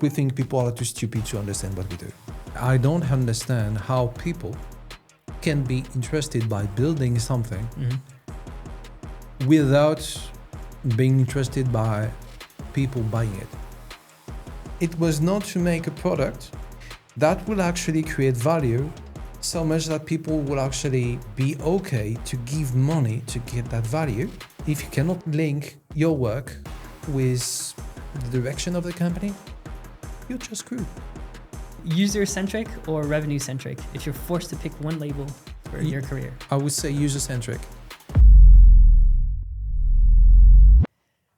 We think people are too stupid to understand what we do. I don't understand how people can be interested by building something without being interested by people buying it. It was not to make a product that will actually create value so much that people will actually be okay to give money to get that value. If you cannot link your work with the direction of the company, you're just screwed. User-centric or revenue-centric, if you're forced to pick one label for your career? I would say user-centric.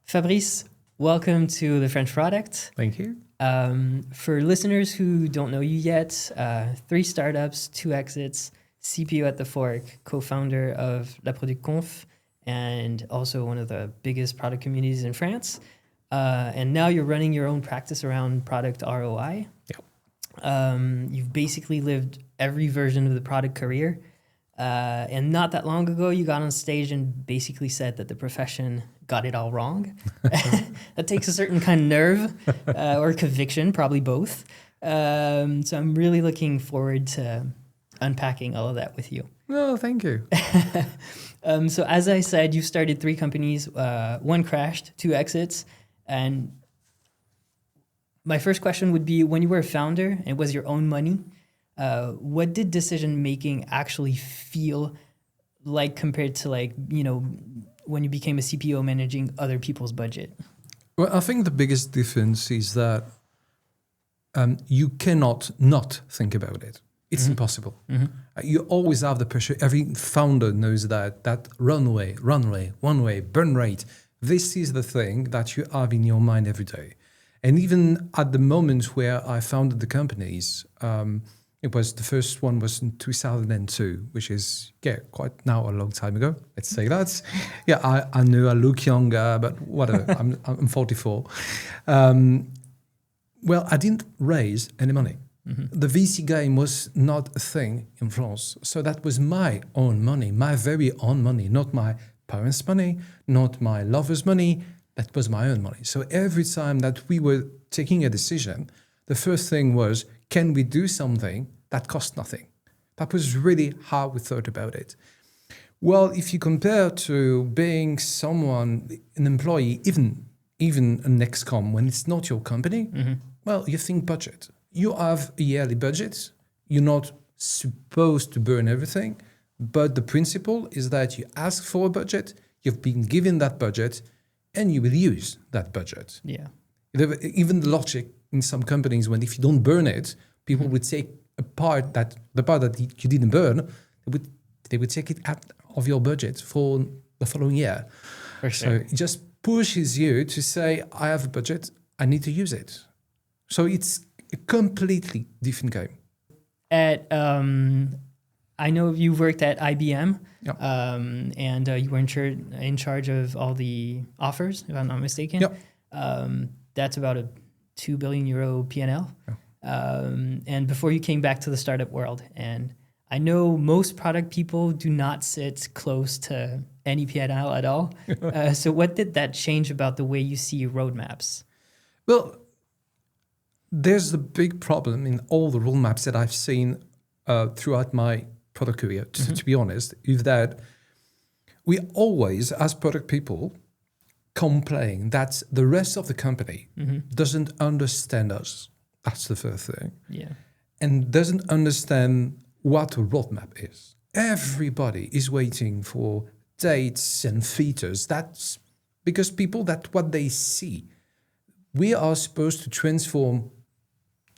Fabrice, welcome to The French Product. Thank you. For listeners who don't know you yet, 3 startups, 2 exits, CPO at the fork, co-founder of Produit Conf, and also one of the biggest product communities in France. And now you're running your own practice around product ROI. Yep. You've basically lived every version of the product career. And not that long ago, you got on stage and basically said that the profession got it all wrong. That takes a certain kind of nerve or conviction, probably both. So I'm really looking forward to unpacking all of that with you. No, thank you. So as I said, you started 3 companies, 1 crashed, 2 exits. And my first question would be, when you were a founder and it was your own money, what did decision-making actually feel like compared to when you became a CPO managing other people's budget? Well, I think the biggest difference is that you cannot not think about it. It's impossible. You always have the pressure. Every founder knows that runway, one way, burn rate. This is the thing that you have in your mind every day. And even at the moment where I founded the companies, it was the first one was in 2002, which is quite now a long time ago. Let's say that. I know I look younger, but whatever. I'm 44. Well, I didn't raise any money. The VC game was not a thing in France. So that was my own money, my very own money, not my parents' money, not my lover's money. That was my own money. So every time that we were taking a decision, the first thing was, can we do something that costs nothing? That was really how we thought about it. Well, if you compare to being an employee, even an Xcom, when it's not your company, well, you think budget. You have a yearly budget. You're not supposed to burn everything, but the principle is that you ask for a budget, you've been given that budget, and you will use that budget. Yeah. Even the logic in some companies, when if you don't burn it, people would take the part that you didn't burn, they would take it out of your budget for the following year. For sure. So it just pushes you to say, I have a budget, I need to use it. So it's a completely different game. I know you worked at IBM, Yep. and you were in charge of all the offers, if I'm not mistaken. Yep. That's about a €2 billion P&L. Yep. And before you came back to the startup world, and I know most product people do not sit close to any P&L at all. So what did that change about the way you see roadmaps? Well, there's a big problem in all the roadmaps that I've seen throughout my product career, to be honest, is that we always, as product people, complain that the rest of the company doesn't understand us. That's the first thing. Yeah. And doesn't understand what a roadmap is. Everybody is waiting for dates and features. That's because what they see. We are supposed to transform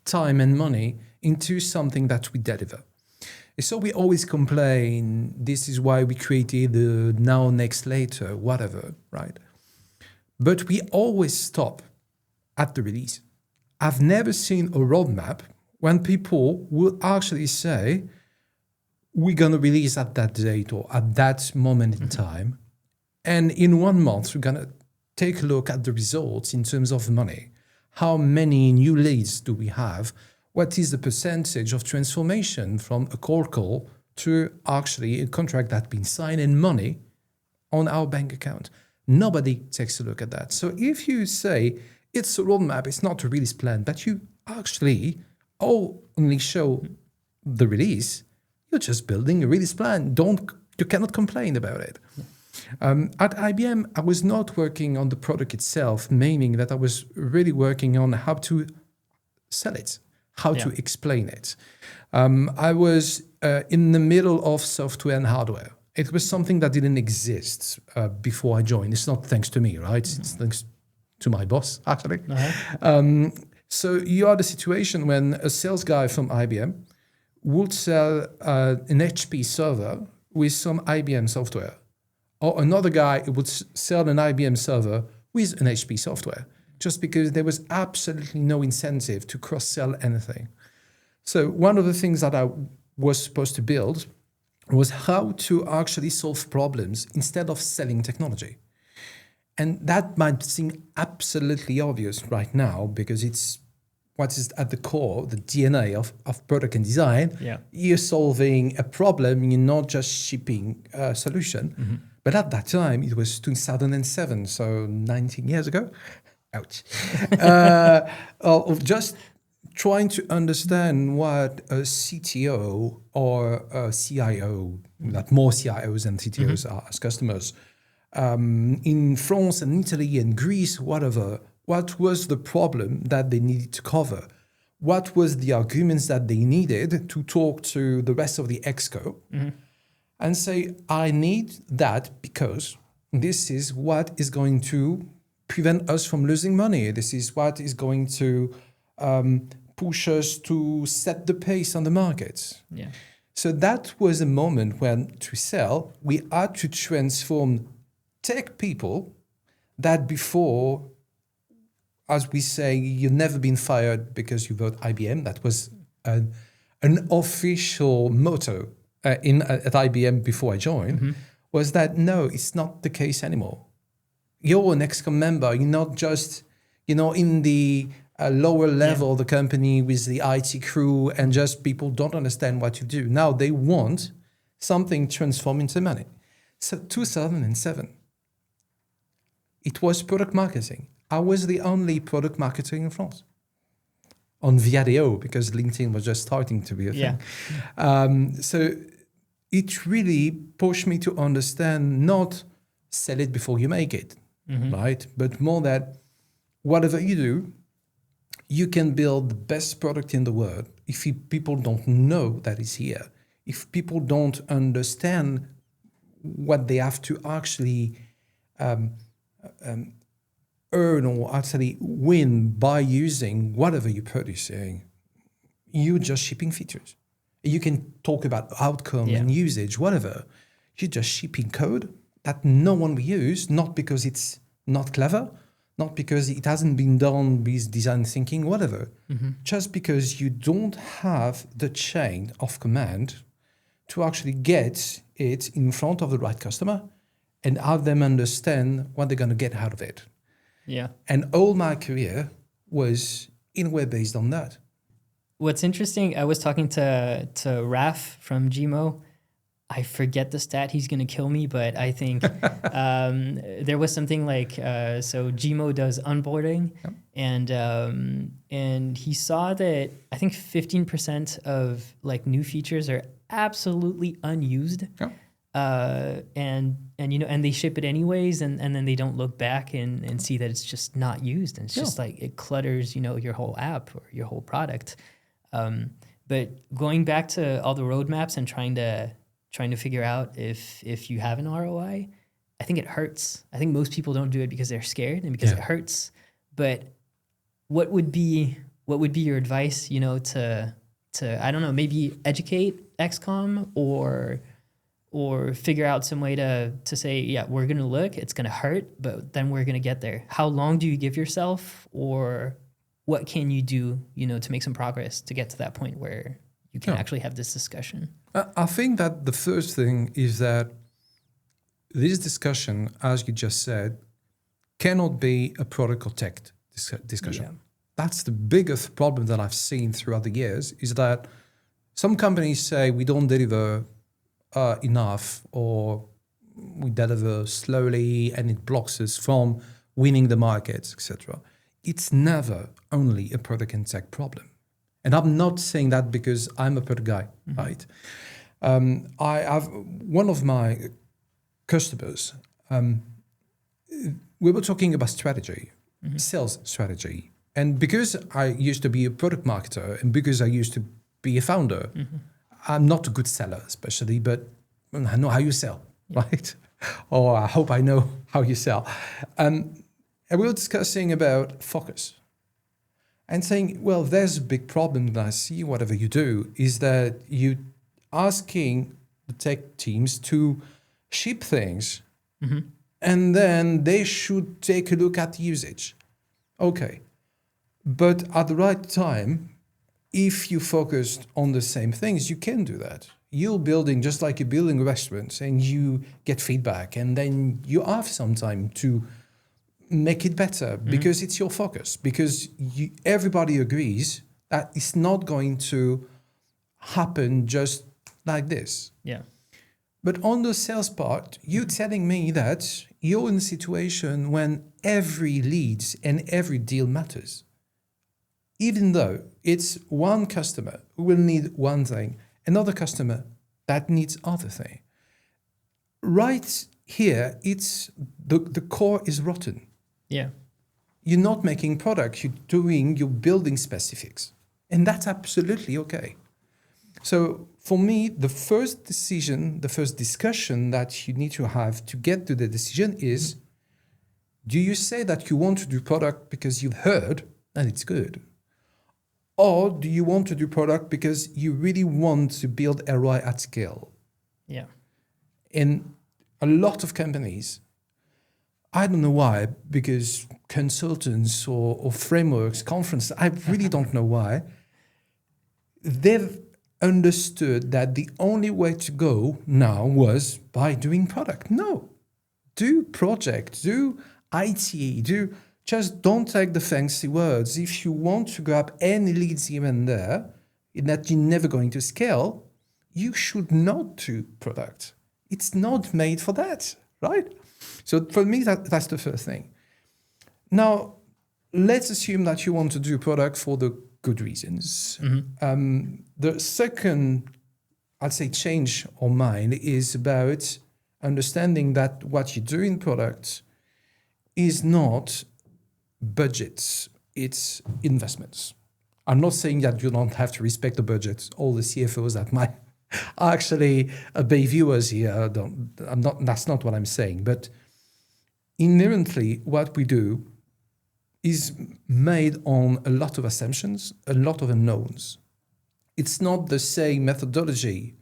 time and money into something that we deliver. So we always complain, this is why we created the now, next, later, whatever, right? But we always stop at the release. I've never seen a roadmap when people will actually say, we're going to release at that date or at that moment in time. And in 1 month, we're going to take a look at the results in terms of money. How many new leads do we have? What is the percentage of transformation from a cold call to actually a contract that's been signed and money on our bank account? Nobody takes a look at that. So if you say It's a roadmap. It's not a release plan, but you actually only show the release. You're just building a release plan. You cannot complain about it. At IBM, I was not working on the product itself, meaning that I was really working on how to sell it, how to explain it. I was in the middle of software and hardware. It was something that didn't exist before I joined. It's not thanks to me, right? Mm-hmm. It's thanks to my boss, actually. Uh-huh. So you are the situation when a sales guy from IBM would sell an HP server with some IBM software, or another guy would sell an IBM server with an HP software, just because there was absolutely no incentive to cross-sell anything. So one of the things that I was supposed to build was how to actually solve problems instead of selling technology. And that might seem absolutely obvious right now because it's what is at the core, the DNA of product and design. Yeah. You're solving a problem, you're not just shipping a solution. Mm-hmm. But at that time, it was 2007, so 19 years ago. Ouch. Of just trying to understand what a CTO or a CIO, that more CIOs and CTOs are as customers, in France and Italy and Greece, whatever, what was the problem that they needed to cover? What was the arguments that they needed to talk to the rest of the Xcom and say, I need that because this is what is going to prevent us from losing money. This is what is going to push us to set the pace on the market. Yeah. So that was a moment when to sell, we had to transform tech people that before, as we say, you've never been fired because you vote IBM. That was an official motto at IBM before I joined, was that no, it's not the case anymore. You're an Xcom member. You're not just, in the lower level of the company with the IT crew and just people don't understand what you do. Now they want something transformed into money. So 2007, it was product marketing. I was the only product marketer in France on Viadeo because LinkedIn was just starting to be a thing. So it really pushed me to understand not sell it before you make it, right? But more that whatever you do, you can build the best product in the world if people don't know that it's here, if people don't understand what they have to actually earn or actually win by using whatever you're producing, you're just shipping features. You can talk about outcome and usage, whatever. You're just shipping code that no one will use, not because it's not clever, not because it hasn't been done with design thinking, whatever. Just because you don't have the chain of command to actually get it in front of the right customer and have them understand what they're going to get out of it. Yeah. And all my career was in a way based on that. What's interesting, I was talking to Raf from GMO. I forget the stat, he's going to kill me, but I think there was something like, so GMO does onboarding, and he saw that I think 15% of like new features are absolutely unused. Yeah. And they ship it anyways, and then they don't look back and see that it's just not used, and it's just like it clutters, your whole app or your whole product. But going back to all the roadmaps and trying to figure out if you have an ROI, I think it hurts. I think most people don't do it because they're scared and because it hurts. But what would be your advice, to I don't know, maybe educate Xcom or figure out some way to say, we're going to look, it's going to hurt, but then we're going to get there. How long do you give yourself, or what can you do, to make some progress to get to that point where you can actually have this discussion? I think that the first thing is that this discussion, as you just said, cannot be a product or tech discussion. Yeah. That's the biggest problem that I've seen throughout the years, is that some companies say we don't deliver enough, or we deliver slowly and it blocks us from winning the markets, etc. it's never only a product and tech problem. And I'm not saying that because I'm a product guy, right? I have one of my customers. We were talking about strategy, sales strategy. And because I used to be a product marketer and because I used to be a founder, I'm not a good seller, especially, but I know how you sell, right? Or I hope I know how you sell. And we were discussing about focus and saying, well, there's a big problem that I see, whatever you do, is that you asking the tech teams to ship things and then they should take a look at usage. Okay. But at the right time, if you focused on the same things, you can do that. You're building just like you're building restaurants and you get feedback and then you have some time to make it better because it's your focus, because everybody agrees that it's not going to happen just like this. Yeah. But on the sales part, you're telling me that you're in a situation when every lead and every deal matters. Even though it's one customer who will need one thing, another customer that needs other thing. Right here, it's the core is rotten. Yeah. You're not making product, you're building specifics. And that's absolutely okay. So for me, the first discussion that you need to have to get to the decision is, do you say that you want to do product because you've heard that it's good? Or do you want to do product because you really want to build ROI at scale? Yeah. In a lot of companies, I don't know why, because consultants or frameworks, conferences, I really don't know why, they've understood that the only way to go now was by doing product. No. Do project, do IT, just don't take the fancy words. If you want to grab any leads here and there, that you're never going to scale, you should not do product. It's not made for that, right? So for me, that's the first thing. Now, let's assume that you want to do product for the good reasons. The second, I'd say, change of mind is about understanding that what you do in product is not budgets, it's investments. I'm not saying that you don't have to respect the budgets. All the CFOs that might actually be viewers here, that's not what I'm saying. But inherently, what we do is made on a lot of assumptions, a lot of unknowns. It's not the same methodology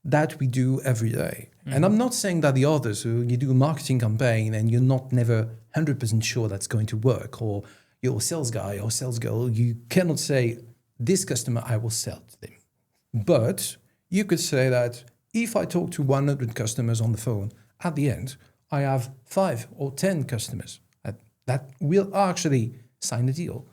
that we do every day. And I'm not saying that the others, who you do a marketing campaign and you're not never 100% sure that's going to work, or you're a sales guy or sales girl, you cannot say, this customer I will sell to them. But you could say that if I talk to 100 customers on the phone, at the end, I have 5 or 10 customers that will actually sign a deal.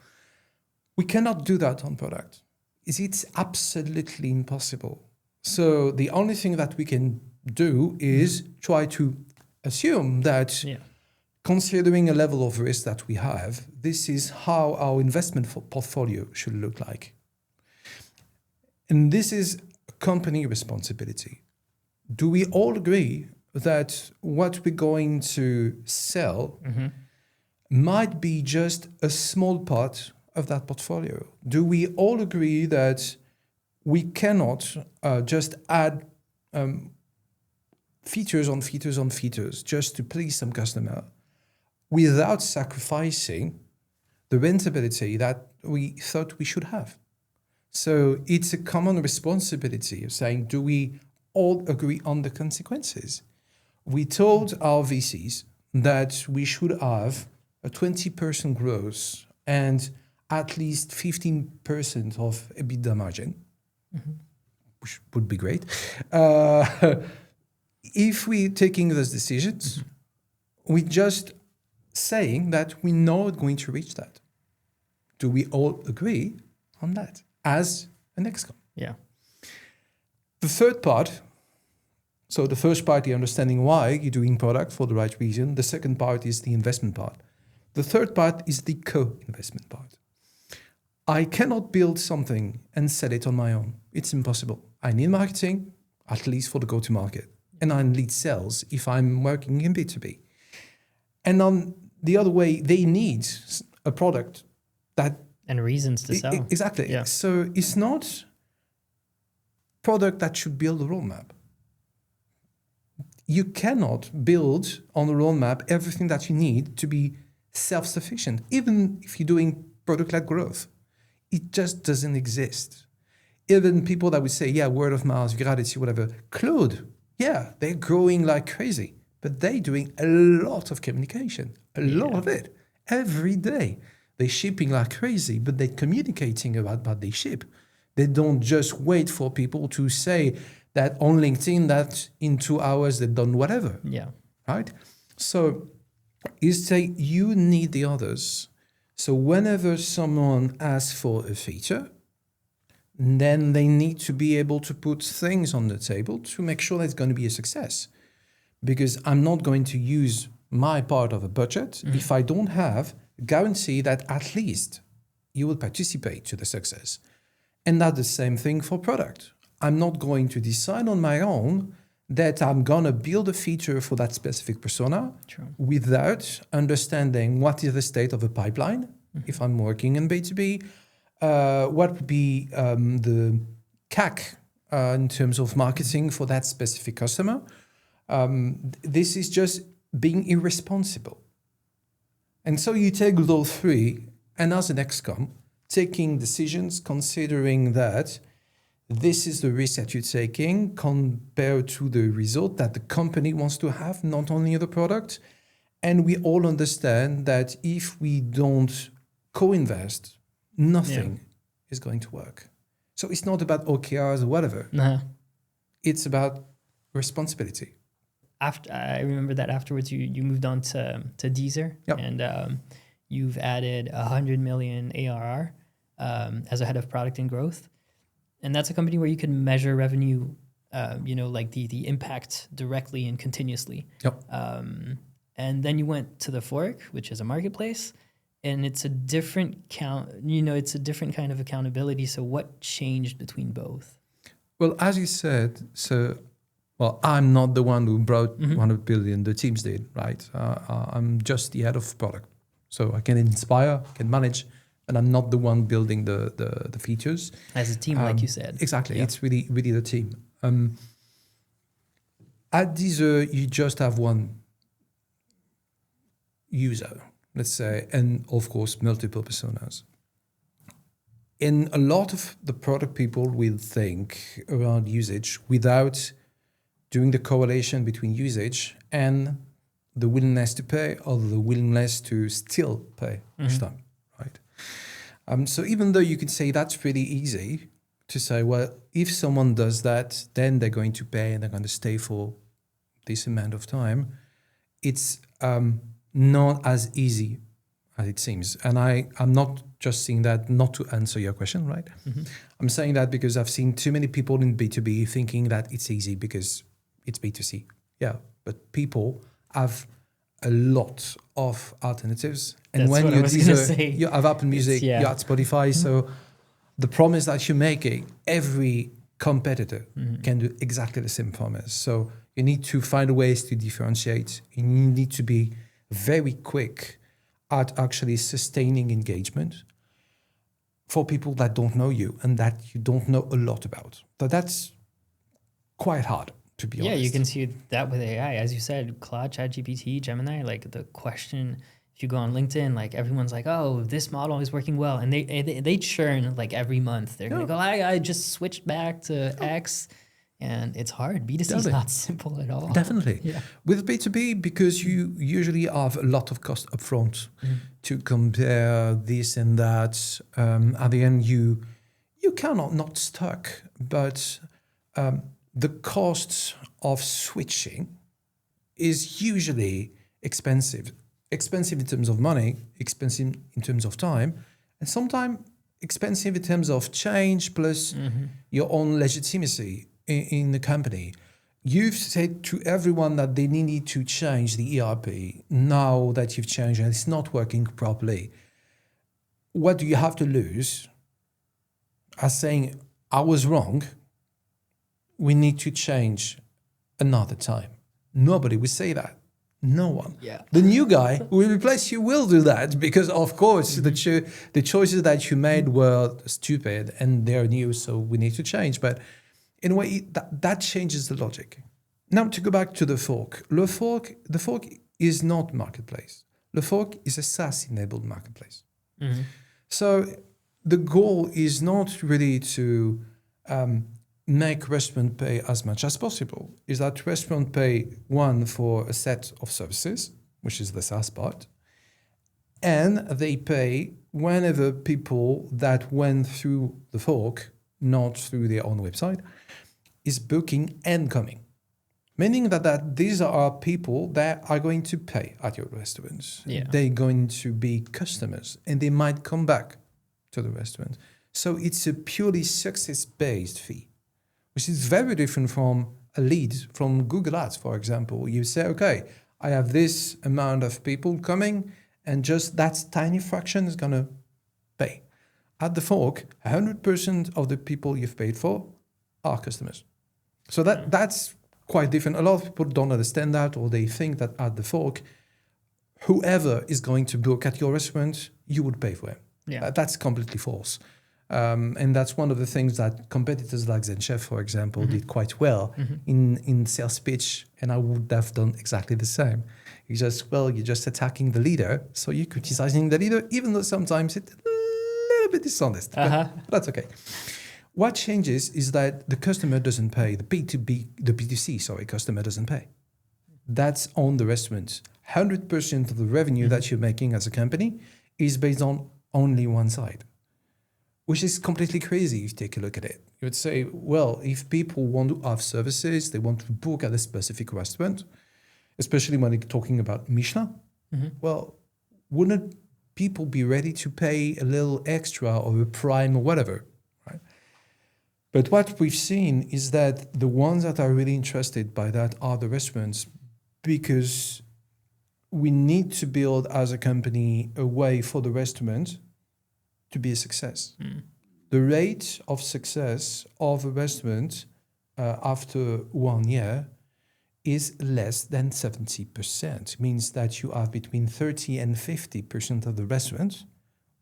We cannot do that on product. It's absolutely impossible. So the only thing that we can do is try to assume that considering a level of risk that we have, this is how our investment portfolio should look like. And this is a company responsibility. Do we all agree that what we're going to sell might be just a small part of that portfolio? Do we all agree that we cannot just add features on features on features just to please some customer without sacrificing the rentability that we thought we should have? So it's a common responsibility of saying, do we all agree on the consequences? We told our VCs that we should have a 20% growth and at least 15% of EBITDA margin, which would be great. If we're taking those decisions, we're just saying that we're not going to reach that. Do we all agree on that as an Xcom? Yeah. The third part, so the first part, the understanding why you're doing product for the right reason. The second part is the investment part. The third part is the co-investment part. I cannot build something and sell it on my own. It's impossible. I need marketing, at least for the go-to-market. And I need sales if I'm working in B2B. And on the other way, they need a product that... And reasons to sell. Exactly. Yeah. So it's not product that should build a roadmap. You cannot build on the roadmap everything that you need to be self-sufficient, even if you're doing product-led growth. It just doesn't exist. Even people that would say, yeah, word of mouth, virality, whatever. Claude, yeah, they're growing like crazy, but they're doing a lot of communication, a lot of it, every day. They're shipping like crazy, but they're communicating about what they ship. They don't just wait for people to say that on LinkedIn that in 2 hours they've done whatever. Yeah. Right? So you say you need the others. So whenever someone asks for a feature, then they need to be able to put things on the table to make sure that it's going to be a success. Because I'm not going to use my part of a budget if I don't have a guarantee that at least you will participate to the success. And that's the same thing for product. I'm not going to decide on my own that I'm going to build a feature for that specific persona without understanding what is the state of a pipeline. If I'm working in B2B, what would be the CAC in terms of marketing for that specific customer. This is just being irresponsible. And so you take those three, and as an Xcom, taking decisions, considering that this is the risk that you're taking compared to the result that the company wants to have, not only the product. And we all understand that if we don't co-invest, nothing is going to work. So it's not about OKRs or whatever. No. It's about responsibility. After I remember that afterwards you moved on to Deezer, and you've added 100 million ARR as a head of product and growth. And that's a company where you can measure revenue, like the impact directly and continuously. Yep. And then you went to the Fork, which is a marketplace, and it's a different it's a different kind of accountability. So what changed between both? Well, as you said, I'm not the one who brought 100 billion. The teams did, right? I'm just the head of product. So I can inspire, can manage, and I'm not the one building the features. As a team, like you said. Exactly. Yeah. It's really, really the team. At Deezer, you just have one user, let's say, and of course, multiple personas. And a lot of the product people will think around usage without doing the correlation between usage and the willingness to pay or the willingness to still pay each time, right? So even though you could say that's pretty easy to say, well, if someone does that, then they're going to pay and they're going to stay for this amount of time, it's not as easy as it seems. And I'm not just saying that not to answer your question, right? I'm saying that because I've seen too many people in B2B thinking that it's easy because it's B2C. Yeah, but people have a lot of alternatives. And That's when what I was gonna say. you have Apple Music, you have Spotify. So the promise that you're making, every competitor can do exactly the same promise. So you need to find ways to differentiate. You need to be very quick at actually sustaining engagement for people that don't know you and that you don't know a lot about. But that's quite hard, to be honest. Yeah, you can see that with AI. As you said, Claude, ChatGPT, Gemini, like the question, if you go on LinkedIn, like everyone's like, oh, this model is working well. And they churn like every month. They're going to go, I just switched back to X. And it's hard. B2C is not simple at all. Definitely. Yeah. With B2B, because you usually have a lot of cost upfront to compare this and that. At the end, you cannot not stuck, but the cost of switching is usually expensive. Expensive in terms of money, expensive in terms of time, and sometimes expensive in terms of change plus your own legitimacy in the company. you've said to everyone that they need to change the ERP now that you've changed and it's not working properly. What do you have to lose? As saying, I was wrong, we need to change another time. Nobody will say that. No one. Yeah. The new guy who will replace you will do that because, of course, the choices that you made were stupid and they're new, so we need to change. But in a way, that changes the logic. Now, to go back to the fork. The fork is not marketplace. The fork is a SaaS-enabled marketplace. Mm-hmm. So the goal is not really to make restaurant pay as much as possible. Is that restaurant pay, one, for a set of services, which is the SaaS part, and they pay whenever people that went through the fork, not through their own website, is booking and coming. Meaning that these are people that are going to pay at your restaurants. Yeah. They're going to be customers and they might come back to the restaurant. So it's a purely success-based fee, which is very different from a lead from Google Ads, for example. You say, okay, I have this amount of people coming and just that tiny fraction is going to pay. At the fork, 100% of the people you've paid for are customers. So that's quite different. A lot of people don't understand that, or they think that at the fork, whoever is going to book at your restaurant, you would pay for him. Yeah. That's completely false. And that's one of the things that competitors like ZenChef, for example, did quite well in sales pitch, and I would have done exactly the same. You're just attacking the leader, so you're criticizing the leader, even though sometimes it's a little bit dishonest, but that's okay. What changes is that the customer doesn't pay, the B2C customer doesn't pay. That's on the restaurant. 100% of the revenue that you're making as a company is based on only one side, which is completely crazy if you take a look at it. You would say, well, if people want to have services, they want to book at a specific restaurant, especially when you're talking about Michelin, well, wouldn't people be ready to pay a little extra or a prime or whatever, right? But what we've seen is that the ones that are really interested by that are the restaurants, because we need to build as a company a way for the restaurant to be a success. The rate of success of a restaurant after 1 year is less than 70%. Means that you have between 30 and 50% of the restaurants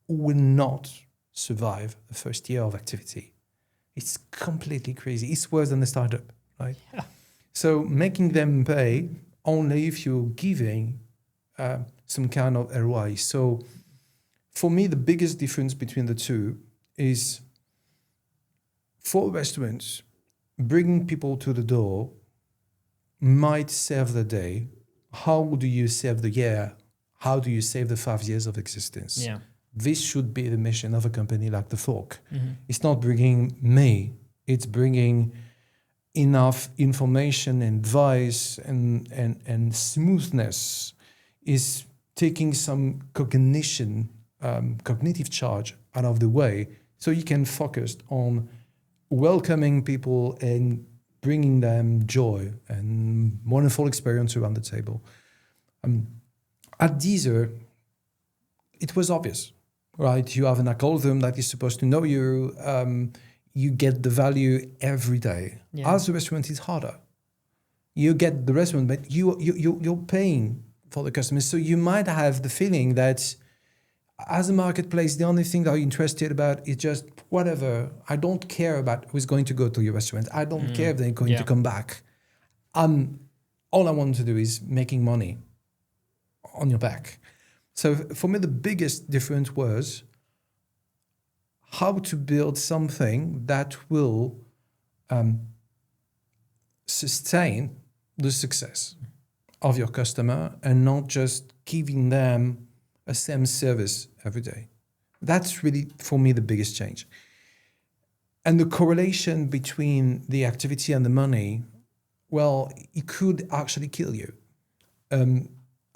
who will not survive the first year of activity. It's completely crazy. It's worse than a startup, right? Yeah. So making them pay only if you're giving some kind of ROI. So for me, the biggest difference between the two is for restaurants, bringing people to the door might save the day. How do you save the year? How do you save the 5 years of existence? Yeah. This should be the mission of a company like The Fork. It's not bringing me, it's bringing enough information and advice and smoothness, is taking some cognitive charge out of the way so you can focus on welcoming people and bringing them joy and wonderful experience around the table. At Deezer, it was obvious. Right, you have an algorithm that is supposed to know you. You get the value every day. Yeah. As a restaurant, it's harder. You get the restaurant, but you're paying for the customers. So you might have the feeling that as a marketplace, the only thing that you're interested about is just whatever. I don't care about who's going to go to your restaurant. I don't care if they're going to come back. All I want to do is making money on your back. So for me, the biggest difference was how to build something that will sustain the success of your customer and not just giving them a same service every day. That's really, for me, the biggest change. And the correlation between the activity and the money, well, it could actually kill you.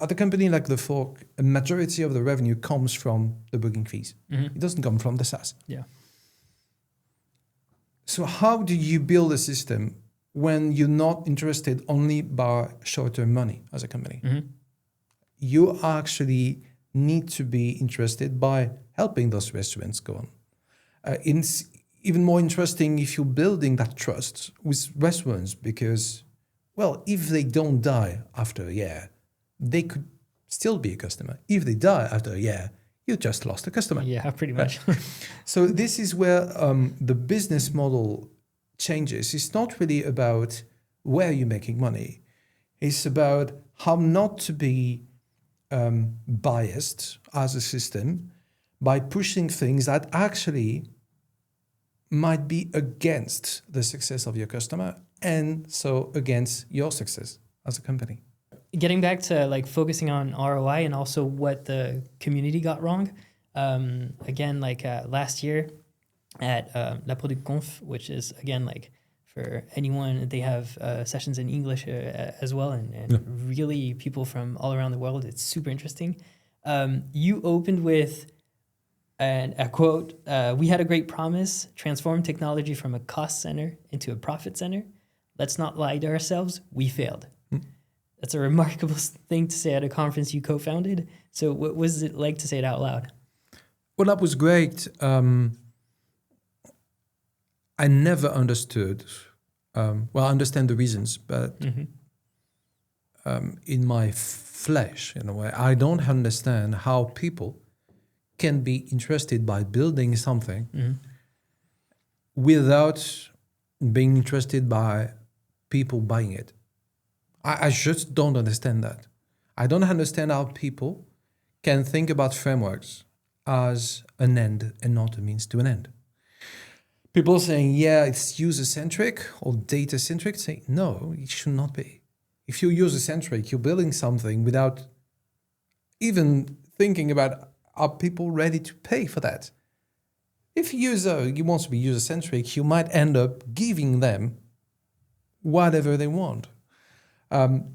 At a company like The Fork, a majority of the revenue comes from the booking fees. It doesn't come from the SaaS. Yeah. So how do you build a system when you're not interested only by short-term money as a company. You actually need to be interested by helping those restaurants go on. It's even more interesting if you're building that trust with restaurants because, well, if they don't die after a year, they could still be a customer. If they die after a year, you just lost a customer. Yeah, pretty much. So this is where the business model changes. It's not really about where you're making money. It's about how not to be biased as a system by pushing things that actually might be against the success of your customer and so against your success as a company. Getting back to like focusing on ROI and also what the community got wrong. Again, like last year at La Produit Conf, which is again like for anyone, they have sessions in English as well, and really people from all around the world. It's super interesting. You opened with a quote, "We had a great promise, transform technology from a cost center into a profit center. Let's not lie to ourselves, we failed." That's a remarkable thing to say at a conference you co-founded. So what was it like to say it out loud? Well, that was great. I never understood, I understand the reasons, but in my flesh, in a way, I don't understand how people can be interested by building something without being interested by people buying it. I just don't understand that. I don't understand how people can think about frameworks as an end and not a means to an end. People saying, yeah, it's user-centric or data-centric, say, no, it should not be. If you're user-centric, you're building something without even thinking about are people ready to pay for that. If you want to be user-centric, you might end up giving them whatever they want.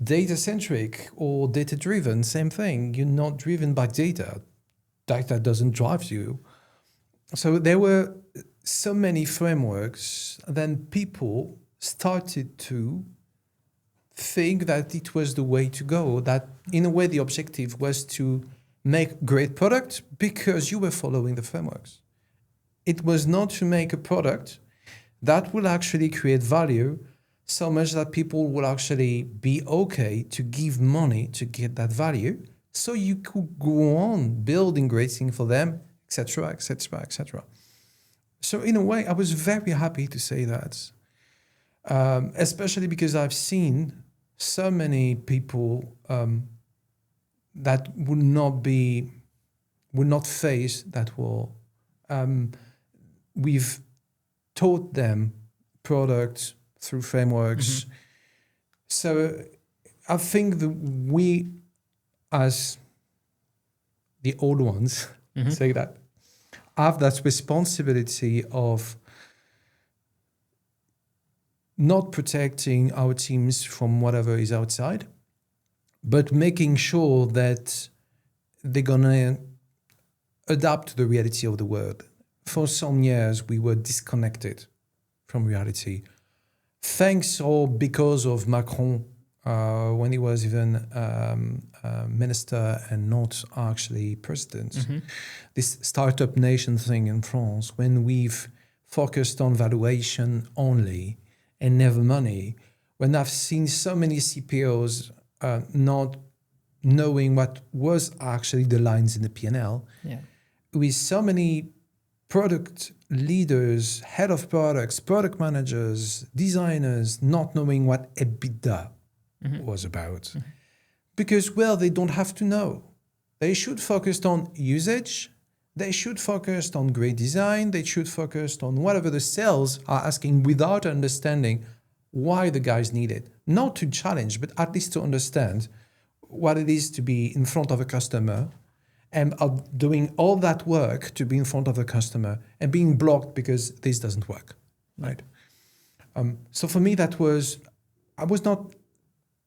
Data-centric or data-driven, same thing. You're not driven by data. Data doesn't drive you. So there were so many frameworks, then people started to think that it was the way to go, that in a way the objective was to make great product because you were following the frameworks. It was not to make a product that will actually create value so much that people will actually be okay to give money to get that value so you could go on building great things for them, etc., etc., etc. So in a way, I was very happy to say that, especially because I've seen so many people that would not face that wall. We've taught them products through frameworks. So I think that we, as the old ones, say that, have that responsibility of not protecting our teams from whatever is outside, but making sure that they're gonna adapt to the reality of the world. For some years, we were disconnected from reality. Thanks or because of Macron, when he was even minister and not actually president. This startup nation thing in France, when we've focused on valuation only and never money, when I've seen so many CPOs not knowing what was actually the lines in the P&L, with so many product leaders, head of products, product managers, designers, not knowing what EBITDA was about. Because, well, they don't have to know. They should focus on usage. They should focus on great design. They should focus on whatever the sales are asking without understanding why the guys need it. Not to challenge, but at least to understand what it is to be in front of a customer and are doing all that work to be in front of the customer and being blocked because this doesn't work, right? So for me, I was not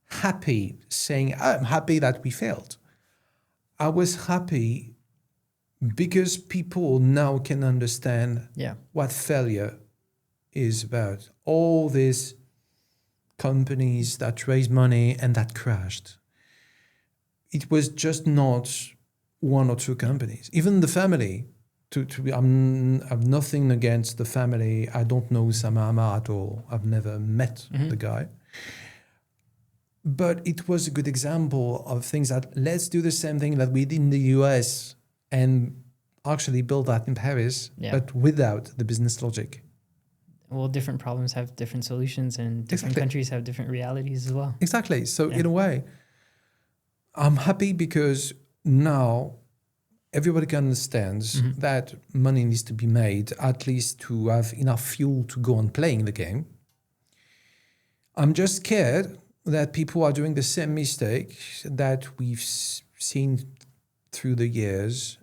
happy saying, I'm happy that we failed. I was happy because people now can understand what failure is about. All this companies that raised money and that crashed. It was just not one or two companies. Even the family. I have nothing against the family. I don't know Samama at all. I've never met the guy. But it was a good example of things that let's do the same thing that we did in the US and actually build that in Paris, but without the business logic. Well, different problems have different solutions, and different countries have different realities as well. Exactly. So in a way, I'm happy because now everybody understands that money needs to be made, at least to have enough fuel to go on playing the game. I'm just scared that people are doing the same mistake that we've seen through the years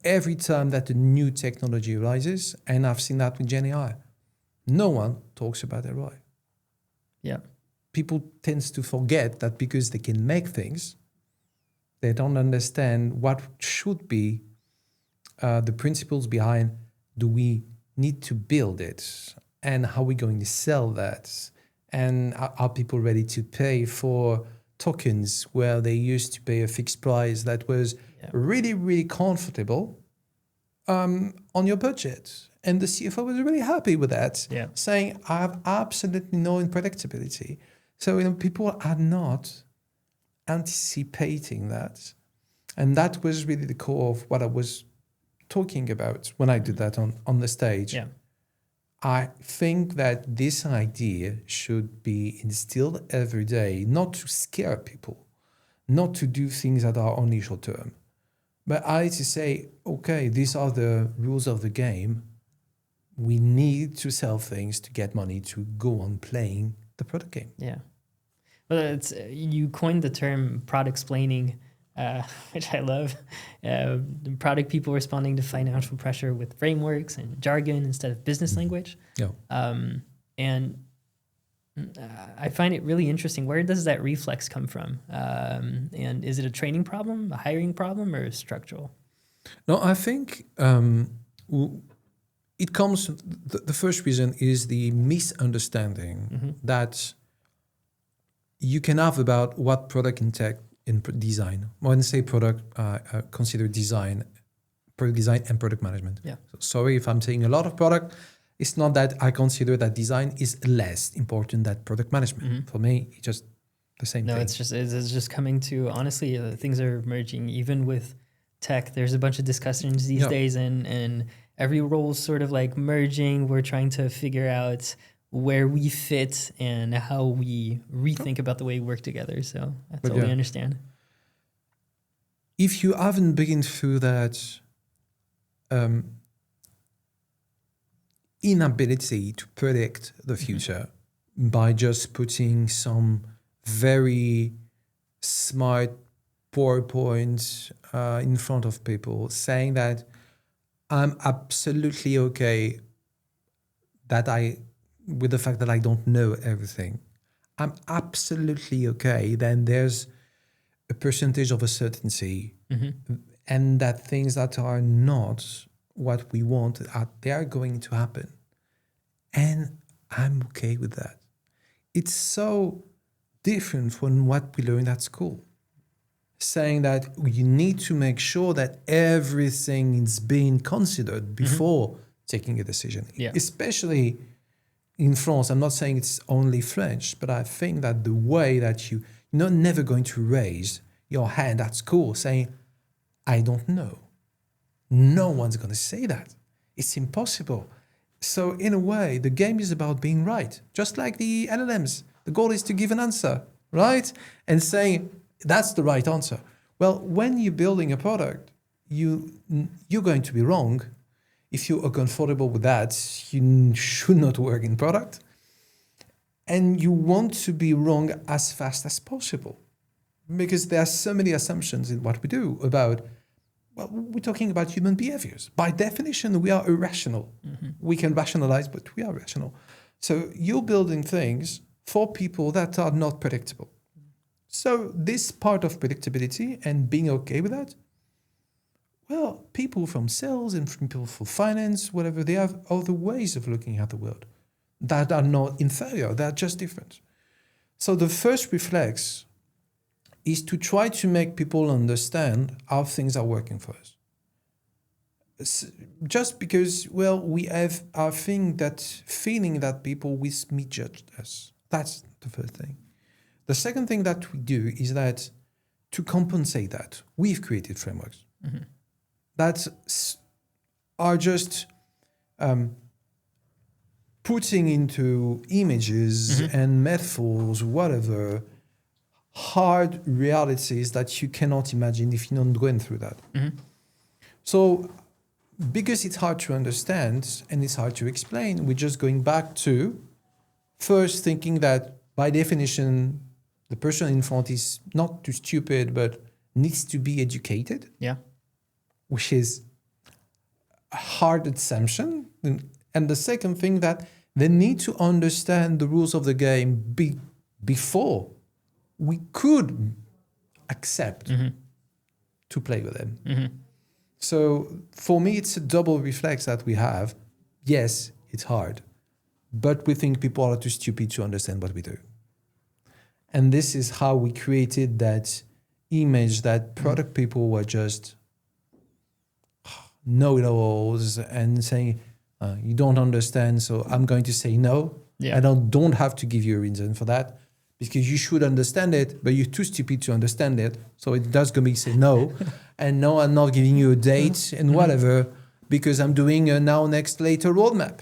every time that a new technology arises, and I've seen that with GenAI. No one talks about ROI. Yeah. People tend to forget that because they can make things, they don't understand what should be the principles behind do we need to build it and how we're going to sell that. And are people ready to pay for tokens where they used to pay a fixed price that was really, really comfortable on your budget? And the CFO was really happy with that, saying, I have absolutely no unpredictability. So people are not anticipating that. And that was really the core of what I was talking about when I did that on the stage. Yeah. I think that this idea should be instilled every day, not to scare people, not to do things that are only short term, but to say, okay, these are the rules of the game. We need to sell things to get money to go on playing the product game. Yeah. Well, it's you coined the term product splaining, which I love. Product people responding to financial pressure with frameworks and jargon instead of business language. Yeah. And I find it really interesting. Where does that reflex come from? And is it a training problem, a hiring problem, or structural? No, I think it comes. The first reason is the misunderstanding that you can have about what product in tech in design. When I say product, consider design, product design and product management. Yeah. So sorry if I'm saying a lot of product. It's not that I consider that design is less important than product management. For me, it's just the same thing. No, it's just coming to, honestly, things are merging. Even with tech, there's a bunch of discussions these days, and every role is sort of like merging. We're trying to figure out where we fit and how we rethink about the way we work together. So I totally understand. If you haven't been through that inability to predict the future by just putting some very smart PowerPoint in front of people, saying that I'm absolutely okay with the fact that I don't know everything. I'm absolutely okay. Then there's a percentage of uncertainty, and that things that are not what we want, they are going to happen. And I'm okay with that. It's so different from what we learned at school. Saying that you need to make sure that everything is being considered before taking a decision. Yeah. Especially in France. I'm not saying it's only French, but I think that the way that you're never going to raise your hand at school saying, I don't know. No one's going to say that. It's impossible. So in a way, the game is about being right. Just like the LLMs. The goal is to give an answer, right? And saying, that's the right answer. Well, when you're building a product, you're going to be wrong. If you are comfortable with that, you should not work in product. And you want to be wrong as fast as possible. Because there are so many assumptions in what we do about, well, we're talking about human behaviors. By definition, we are irrational. We can rationalize, but we are rational. So you're building things for people that are not predictable. So this part of predictability and being okay with that, well, people from sales and from people from finance, whatever, they have other ways of looking at the world that are not inferior. They're just different. So the first reflex is to try to make people understand how things are working for us. Just because, well, we have our feeling that people will misjudge us. That's the first thing. The second thing that we do is that to compensate that, we've created frameworks that are just putting into images and metaphors, whatever, hard realities that you cannot imagine if you're not going through that. So because it's hard to understand and it's hard to explain, we're just going back to first thinking that by definition, the person in front is not too stupid, but needs to be educated. Yeah. Which is a hard assumption. And the second thing that they need to understand the rules of the game before we could accept to play with them. So for me, it's a double reflex that we have. Yes, it's hard, but we think people are too stupid to understand what we do. And this is how we created that image that product people were just know-it-alls and saying, you don't understand, so I'm going to say no. Yeah. I don't have to give you a reason for that because you should understand it, but you're too stupid to understand it. So it does go me say no. And no, I'm not giving you a date and whatever because I'm doing a now, next, later roadmap.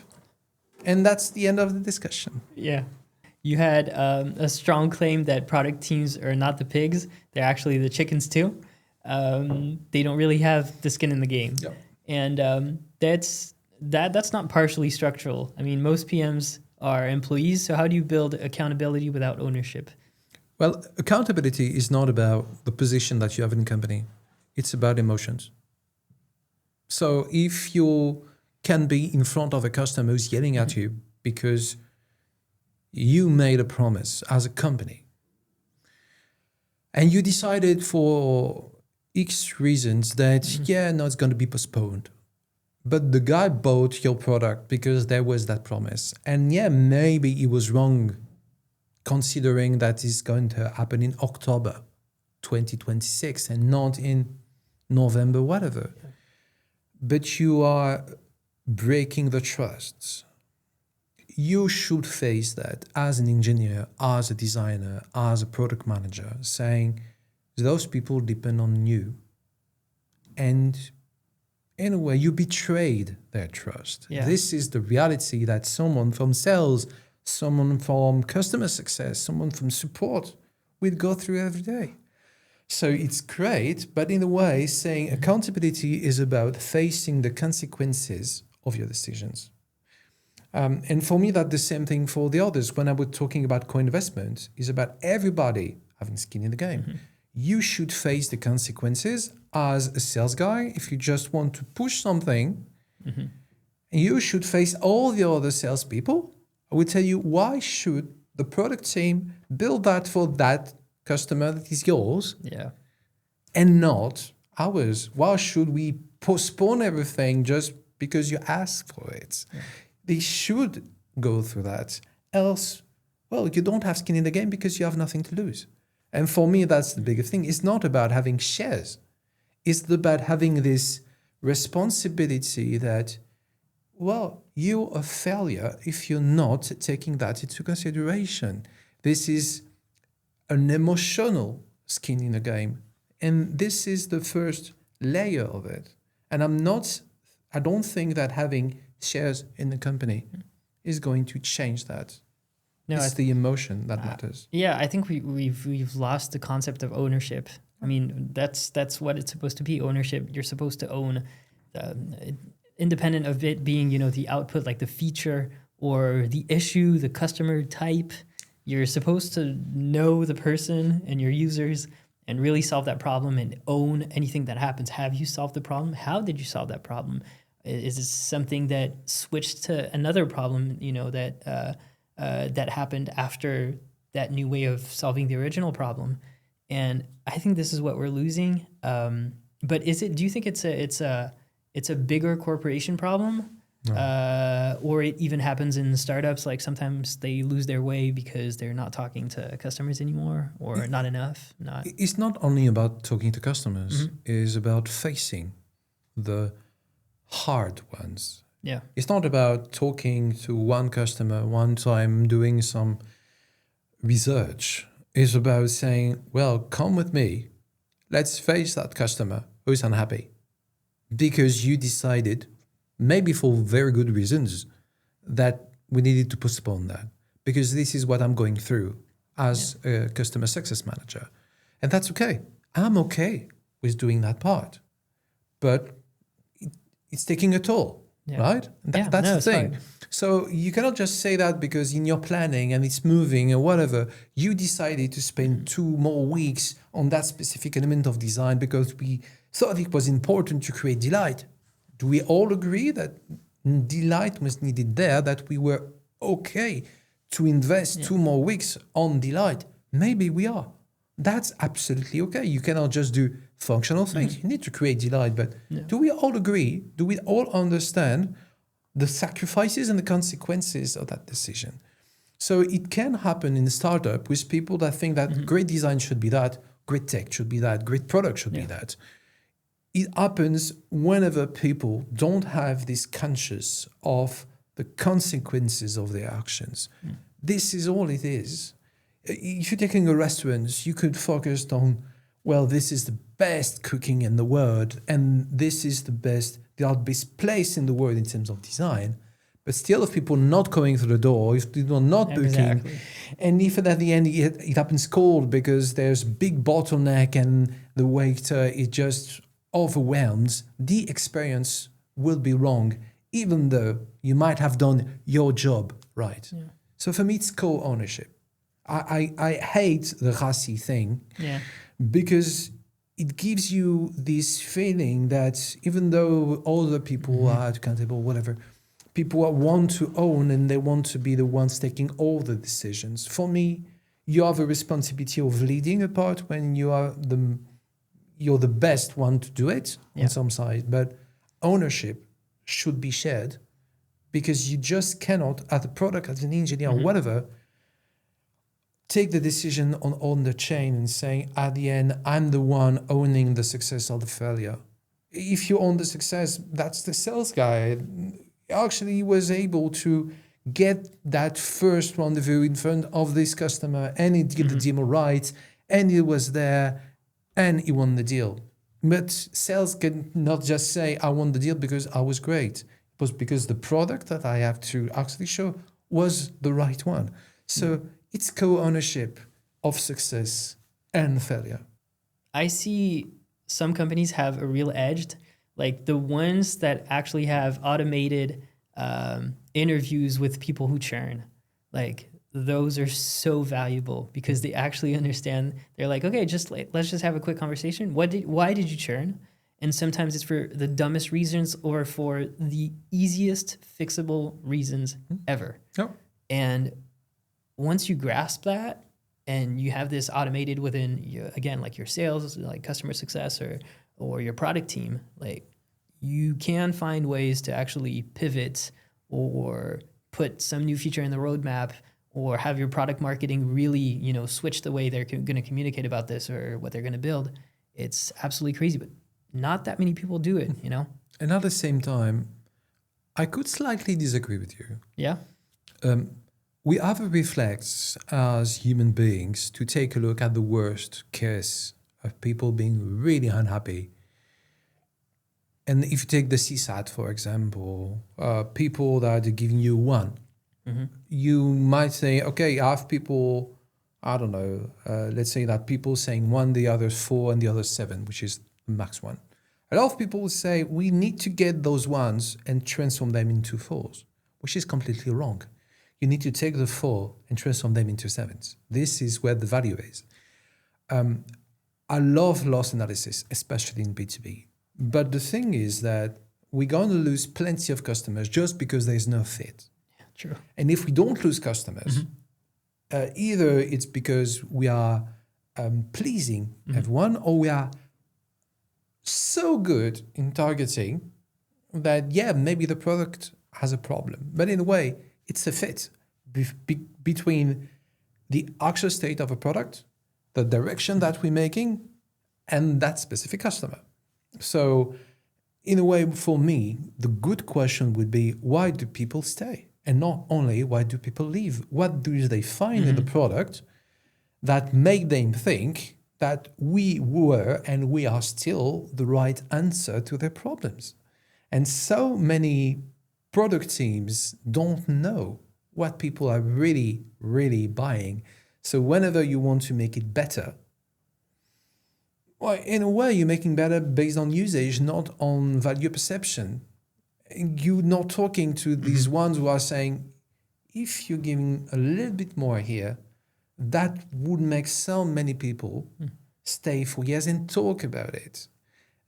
And that's the end of the discussion. Yeah. You had a strong claim that product teams are not the pigs. They're actually the chickens too. They don't really have the skin in the game. Yeah. And that's not partially structural. I mean, most PMs are employees. So how do you build accountability without ownership? Well, accountability is not about the position that you have in the company. It's about emotions. So if you can be in front of a customer who's yelling at you because you made a promise as a company and you decided for X reasons that, it's going to be postponed. But the guy bought your product because there was that promise. And maybe he was wrong considering that it's going to happen in October 2026 and not in November, whatever. But you are breaking the trusts. You should face that as an engineer, as a designer, as a product manager, saying those people depend on you. And in a way, you betrayed their trust. Yeah. This is the reality that someone from sales, someone from customer success, someone from support will go through every day. So it's great, but in a way, saying accountability is about facing the consequences of your decisions. And for me, that's the same thing for the others. When I was talking about co-investment, is about everybody having skin in the game. You should face the consequences as a sales guy. If you just want to push something, you should face all the other salespeople. I would tell you, why should the product team build that for that customer that is yours and not ours? Why should we postpone everything just because you asked for it? They should go through that. Else, well, you don't have skin in the game because you have nothing to lose. And for me, that's the bigger thing. It's not about having shares. It's about having this responsibility that, well, you're a failure if you're not taking that into consideration. This is an emotional skin in the game. And this is the first layer of it. And I don't think that having shares in the company is going to change that. No, it's the emotion that matters. Yeah, I think we've lost the concept of ownership. I mean, that's what it's supposed to be, ownership. You're supposed to own, independent of it being, the output, like the feature or the issue, the customer type. You're supposed to know the person and your users and really solve that problem and own anything that happens. Have you solved the problem? How did you solve that problem? Is this something that switched to another problem, that happened after that new way of solving the original problem? And I think this is what we're losing. But do you think it's a bigger corporation problem? Or it even happens in startups. Like sometimes they lose their way because they're not talking to customers anymore, or not enough. It's not only about talking to customers. It's about facing the hard ones. Yeah. It's not about talking to one customer one time, doing some research. It's about saying, well, come with me. Let's face that customer who's unhappy because you decided, maybe for very good reasons, that we needed to postpone that because this is what I'm going through as a customer success manager. And that's okay. I'm okay with doing that part. But it's taking a toll, right? That's the thing. Fine. So you cannot just say that because in your planning and it's moving or whatever, you decided to spend 2 more weeks on that specific element of design because we thought it was important to create delight. Do we all agree that delight was needed there, that we were okay to invest 2 more weeks on delight? Maybe we are. That's absolutely okay. You cannot just do functional things. You need to create delight. But do we all agree? Do we all understand the sacrifices and the consequences of that decision? So it can happen in a startup with people that think that great design should be that, great tech should be that, great product should be that. It happens whenever people don't have this conscious of the consequences of their actions. This is all it is. If you're taking a restaurant, you could focus on, well, this is the best cooking in the world, and this is the best place in the world in terms of design. But still, if people not going through the door, if people are not booking, and if at the end it happens cold because there's big bottleneck and the waiter is just overwhelmed, the experience will be wrong, even though you might have done your job right. So for me, it's co-ownership. I hate the RACI thing because it gives you this feeling that even though other people are accountable, whatever, people want to own and they want to be the ones taking all the decisions. For me, you have a responsibility of leading a part when you're the best one to do it on some side, but ownership should be shared because you just cannot, as a product, as an engineer or whatever, take the decision on the chain and saying, at the end, I'm the one owning the success or the failure. If you own the success, that's the sales guy. Actually, he was able to get that first rendezvous in front of this customer and he did the demo right and he was there and he won the deal. But sales can not just say, I won the deal because I was great. It was because the product that I have to actually show was the right one. So it's co-ownership of success and failure. I see some companies have a real edge, like the ones that actually have automated interviews with people who churn. Like those are so valuable because they actually understand. They're like, okay, let's just have a quick conversation. Why did you churn? And sometimes it's for the dumbest reasons or for the easiest fixable reasons ever. And once you grasp that and you have this automated within, again, like your sales, like customer success or your product team, like you can find ways to actually pivot or put some new feature in the roadmap or have your product marketing really, switch the way they're going to communicate about this or what they're going to build. It's absolutely crazy, but not that many people do it, And at the same time, I could slightly disagree with you. Yeah. We have a reflex as human beings to take a look at the worst case of people being really unhappy. And if you take the CSAT, for example, people that are giving you 1, you might say, okay, I have people, I don't know, let's say that people saying 1, the others 4, and the others 7, which is max 1. A lot of people will say we need to get those 1s and transform them into 4s, which is completely wrong. You need to take the 4 and transform them into 7s. This is where the value is. I love loss analysis, especially in B2B. But the thing is that we're going to lose plenty of customers just because there's no fit. Yeah, true. And if we don't lose customers, either it's because we are pleasing everyone or we are so good in targeting that, maybe the product has a problem. But in a way, it's a fit between the actual state of a product, the direction that we're making, and that specific customer. So in a way, for me, the good question would be, why do people stay? And not only why do people leave? What do they find in the product that make them think that we were and we are still the right answer to their problems? And so many product teams don't know what people are really, really buying. So whenever you want to make it better, well, in a way, you're making better based on usage, not on value perception. You're not talking to these ones who are saying, if you're giving a little bit more here, that would make so many people stay for years and talk about it.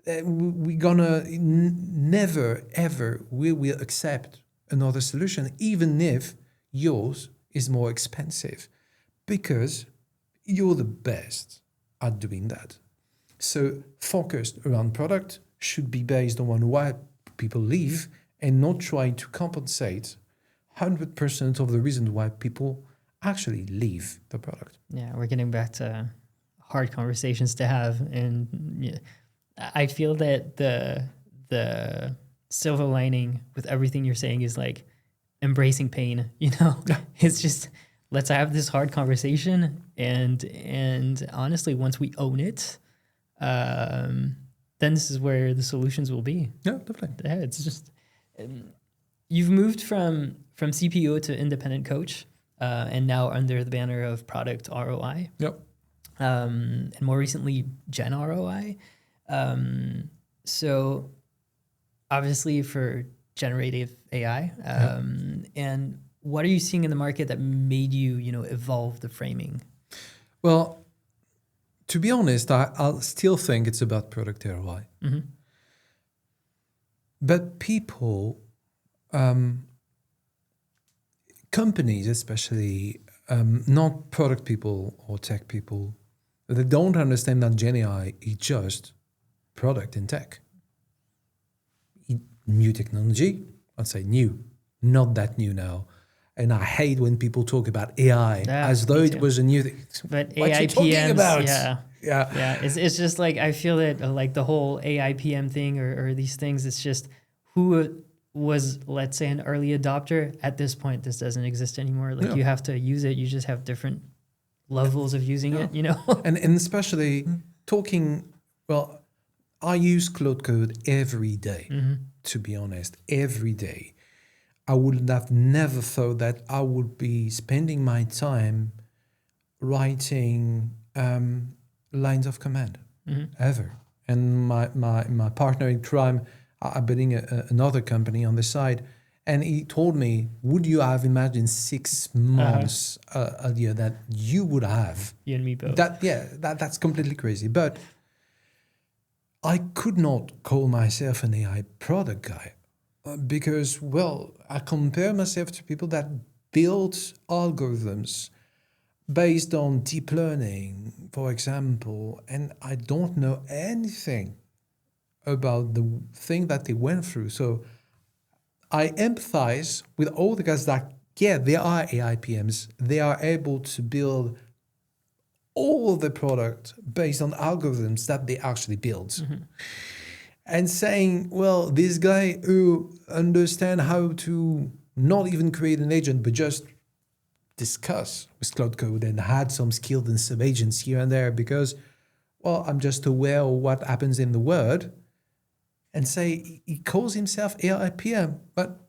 We're gonna never, ever, we will accept another solution, even if yours is more expensive, because you're the best at doing that. So focused around product should be based on why people leave and not trying to compensate 100% of the reason why people actually leave the product. Yeah, we're getting back to hard conversations to have. And I feel that the silver lining with everything you're saying is like embracing pain, It's just, let's have this hard conversation. And honestly, once we own it, then this is where the solutions will be. Yeah, definitely. Yeah, it's just, you've moved from CPO to independent coach, and now under the banner of Product ROI. Yep. And more recently, GenROI. So obviously for generative AI, and what are you seeing in the market that made you, evolve the framing? Well, to be honest, I'll still think it's about product ROI. Mm-hmm. But people, companies especially, not product people or tech people, they don't understand that GenAI is just product and tech. New technology, I'd say new, not that new now. And I hate when people talk about AI as though it was a new thing. But what AI you talking PMs, about? yeah. It's just like, I feel that like the whole AI PM thing or these things, it's just who was, let's say, an early adopter. At this point, this doesn't exist anymore. Like you have to use it. You just have different levels of using it, And especially talking, well, I use Cloud Code every day, to be honest, every day. I would have never thought that I would be spending my time writing lines of command, ever. And my partner in crime, I'm building another company on the side, and he told me, would you have imagined 6 months earlier that you would have? You and me both. That's completely crazy. But I could not call myself an AI product guy. Because, well, I compare myself to people that build algorithms based on deep learning, for example, and I don't know anything about the thing that they went through. So I empathize with all the guys that, they are AI PMs. They are able to build all the product based on algorithms that they actually build. And saying, well, this guy who understands how to not even create an agent, but just discuss with Cloud Code and had some skilled and some agents here and there because, well, I'm just aware of what happens in the world, and say he calls himself AI PM, but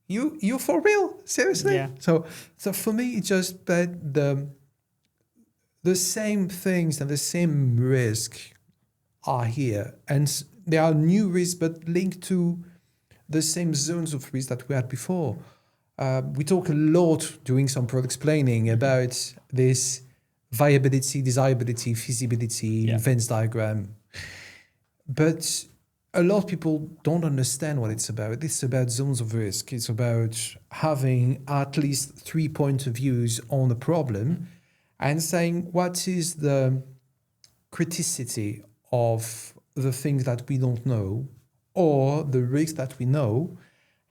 you for real? Seriously? Yeah. So for me, it's just that the same things and the same risk are here, and there are new risks, but linked to the same zones of risk that we had before. We talk a lot during some product explaining about this viability, desirability, feasibility, Venn diagram. But a lot of people don't understand what it's about. It's about zones of risk. It's about having at least 3 points of views on a problem and saying what is the criticity of the things that we don't know or the risks that we know,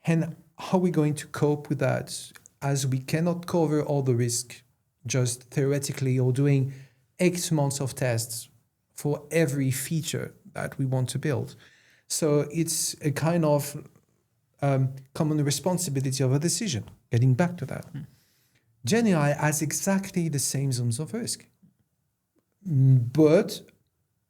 and how are we going to cope with that, as we cannot cover all the risk just theoretically or doing X months of tests for every feature that we want to build. So it's a kind of common responsibility of a decision. Getting back to that. GenAI has exactly the same zones of risk, but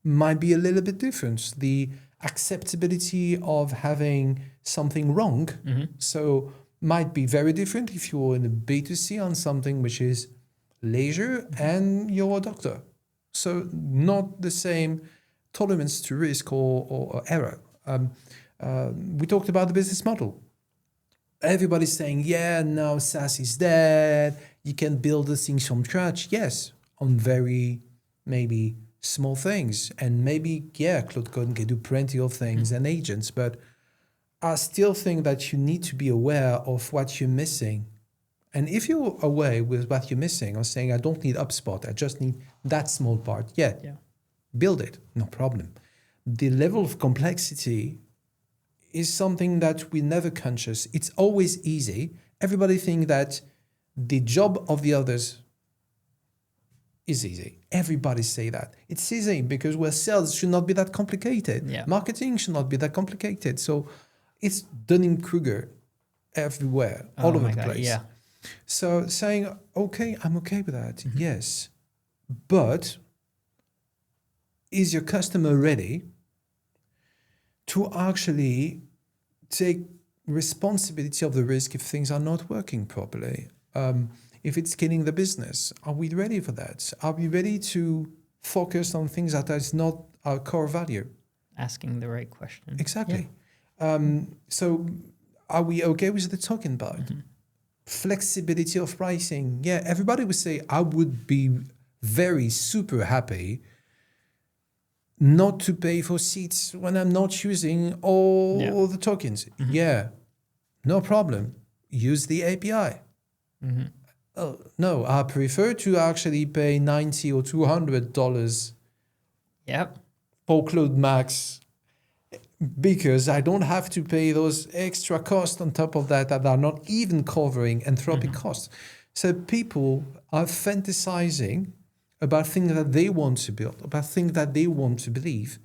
might be a little bit different. The acceptability of having something wrong, so might be very different if you're in a B2C on something which is leisure and you're a doctor. So not the same tolerance to risk or error. We talked about the business model. Everybody's saying, yeah, now SaaS is dead. You can build the things from scratch. Yes, on very maybe small things. And maybe, yeah, Cloud Code can do plenty of things and agents. But I still think that you need to be aware of what you're missing. And if you're aware with what you're missing or saying, I don't need HubSpot, I just need that small part. Yeah. Build it, no problem. The level of complexity is something that we never conscious. It's always easy. Everybody think that the job of the others is easy. Everybody say that. It's easy because sales should not be that complicated. Yeah. Marketing should not be that complicated. So it's Dunning-Kruger everywhere, all over the place. Yeah. So saying, okay, I'm okay with that. Yes. But is your customer ready to actually take responsibility of the risk if things are not working properly? If it's killing the business, are we ready for that? Are we ready to focus on things that is not our core value? Asking the right question. Exactly. So are we okay with the talking about? Flexibility of pricing. Yeah, everybody would say, I would be very super happy not to pay for seats when I'm not using all the tokens. Yeah, no problem. Use the API. Oh, no, I prefer to actually pay $90 or $200 for Cloud Max because I don't have to pay those extra costs on top of that are not even covering Anthropic costs. So people are fantasizing about things that they want to build, about things that they want to believe,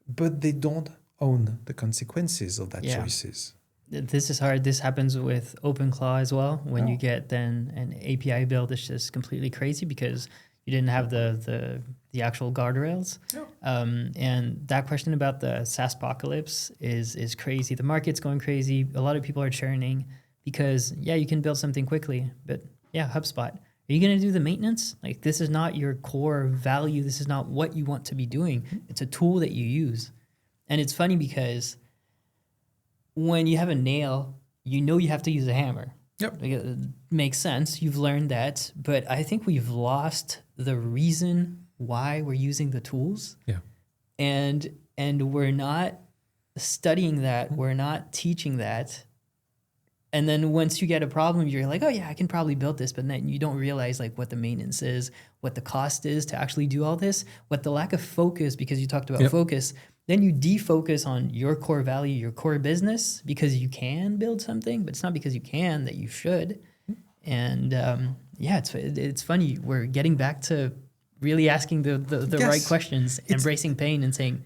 but they don't own the consequences of that choices. This is hard. This happens with OpenClaw as well. When you get then an API build, it's just completely crazy because you didn't have the actual guardrails. And that question about the SaaS-pocalypse is crazy. The market's going crazy. A lot of people are churning because, you can build something quickly, but HubSpot. Are you going to do the maintenance? Like, this is not your core value. This is not what you want to be doing. It's a tool that you use. And it's funny because when you have a nail, you have to use a hammer. Like, it makes sense. You've learned that. But I think we've lost the reason why we're using the tools. And we're not studying that. We're not teaching that. And then once you get a problem, you're like, oh yeah, I can probably build this. But then you don't realize like what the maintenance is, what the cost is to actually do all this, what the lack of focus, because you talked about focus, then you defocus on your core value, your core business, because you can build something, but it's not because you can that you should. And it's funny. We're getting back to really asking the right questions, embracing pain and saying,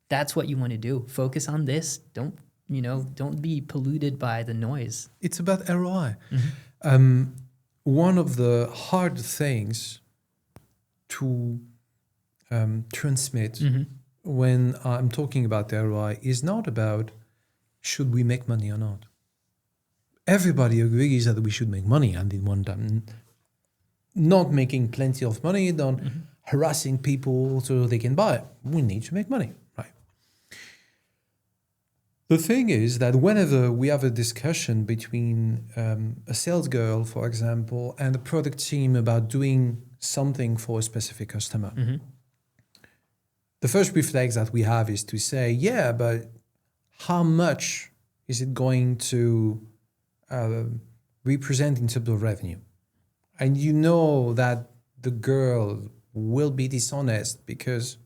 that's what you want to do. Focus on this. Don't be polluted by the noise. It's about ROI. One of the hard things to transmit when I'm talking about ROI is not about should we make money or not. Everybody agrees that we should make money, and in one time, not making plenty of money, not harassing people so they can buy it. We need to make money. The thing is that whenever we have a discussion between a sales girl, for example, and a product team about doing something for a specific customer, the first reflex that we have is to say, yeah, but how much is it going to represent in terms of revenue? And you know that the girl will be dishonest because,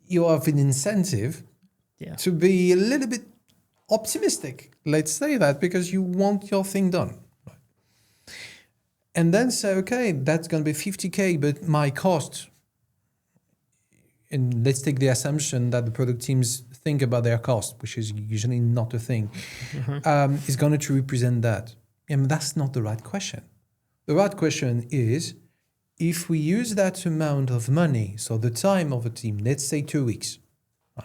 you have an incentive to be a little bit optimistic. Let's say that because you want your thing done. And then say, okay, that's going to be 50K, but my cost, and let's take the assumption that the product teams think about their cost, which is usually not a thing, is going to represent that. And that's not the right question. The right question is, if we use that amount of money, so the time of a team, let's say 2 weeks,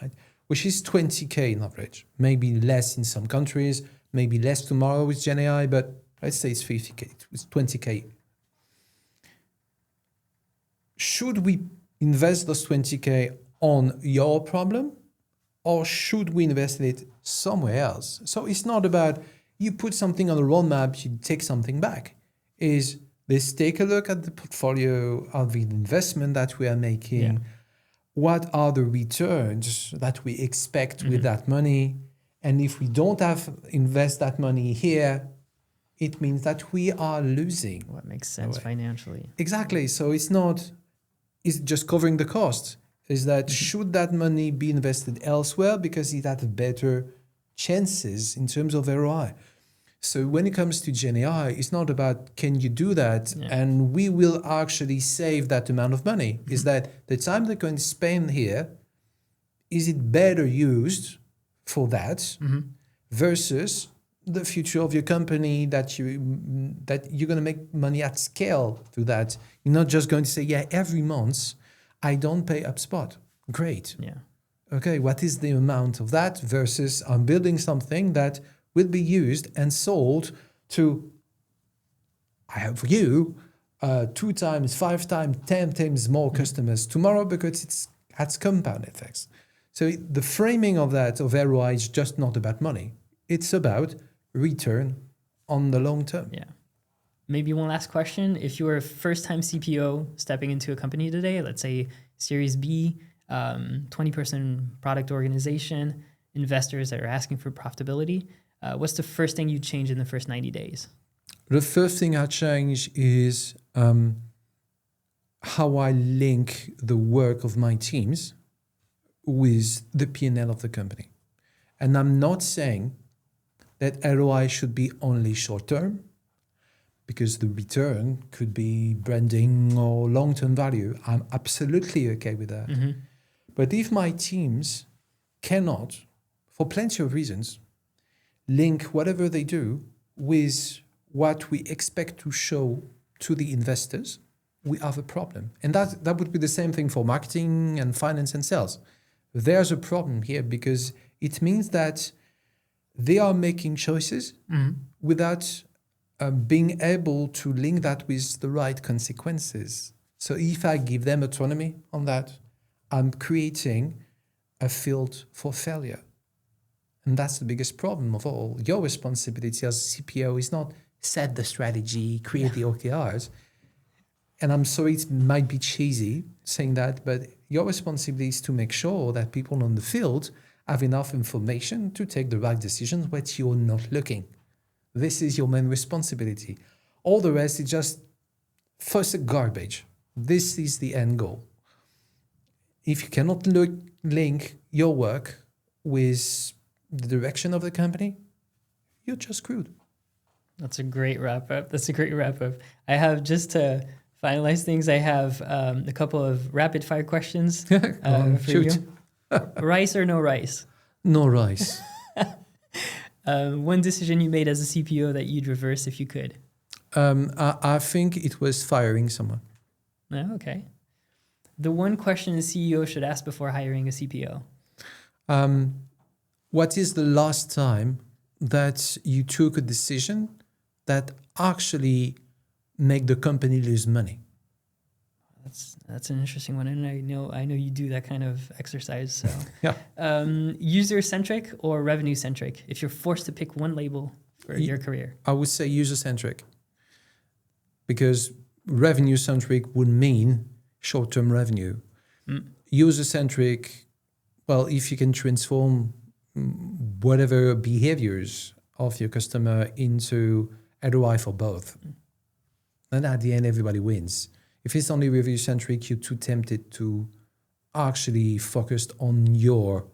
right, which is 20K on average, maybe less in some countries, maybe less tomorrow with GenAI, but let's say it's 50K, it's 20K. Should we invest those 20K on your problem, or should we invest it somewhere else? So it's not about you put something on the roadmap, you take something back. Is let's take a look at the portfolio of the investment that we are making. Yeah. What are the returns that we expect with that money? And if we don't have invest that money here, it means that we are losing. What makes sense financially. Exactly. So it's just covering the cost. Is that should that money be invested elsewhere because it has better chances in terms of ROI? So when it comes to GenAI, it's not about can you do that and we will actually save that amount of money. Is that the time they're going to spend here, is it better used for that versus the future of your company that you're going to make money at scale through that? You're not just going to say, yeah, every month I don't pay HubSpot. Great. Yeah. Okay, what is the amount of that versus I'm building something that will be used and sold to, I have for you, 2 times, 5 times, 10 times more customers tomorrow because it has compound effects. So the framing of that, of ROI, is just not about money. It's about return on the long term. Yeah. Maybe one last question. If you were a first-time CPO stepping into a company today, let's say Series B, 20-person product organization, investors that are asking for profitability, what's the first thing you change in the first 90 days? The first thing I change is how I link the work of my teams with the P&L of the company. And I'm not saying that ROI should be only short-term, because the return could be branding or long-term value. I'm absolutely okay with that. But if my teams cannot, for plenty of reasons, link whatever they do with what we expect to show to the investors, we have a problem. And that would be the same thing for marketing and finance and sales. There's a problem here because it means that they are making choices without being able to link that with the right consequences. So if I give them autonomy on that, I'm creating a field for failure. And that's the biggest problem of all. Your responsibility as a CPO is not set the strategy, create the OKRs. And I'm sorry, it might be cheesy saying that, but your responsibility is to make sure that people on the field have enough information to take the right decisions when you're not looking. This is your main responsibility. All the rest is just first garbage. This is the end goal. If you cannot link your work with the direction of the company, you're just screwed. That's a great wrap up. I have, just to finalize things, I have a couple of rapid fire questions for shoot. you. Rice or no rice? No rice. One decision you made as a CPO that you'd reverse if you could? I think it was firing someone. Oh, okay. The one question a CEO should ask before hiring a CPO? What is the last time that you took a decision that actually make the company lose money? That's an interesting one, and I know you do that kind of exercise. So, yeah. User-centric or revenue-centric? If you're forced to pick one label for your career, I would say user-centric, because revenue-centric would mean short-term revenue. User-centric, well, if you can transform whatever behaviors of your customer into ROI for both, then at the end everybody wins. If it's only review-centric, you're too tempted to actually focus on your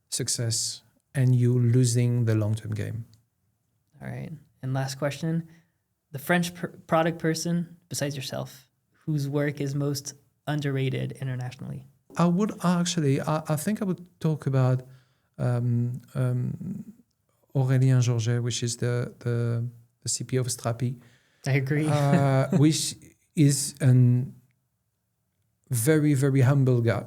success and you're losing the long-term game. All right. And last question, the French product person, besides yourself, whose work is most underrated internationally? I would actually, I think I would talk about Aurélien Georget, which is the CPO of Strapi. I agree. Which is a very, very humble guy.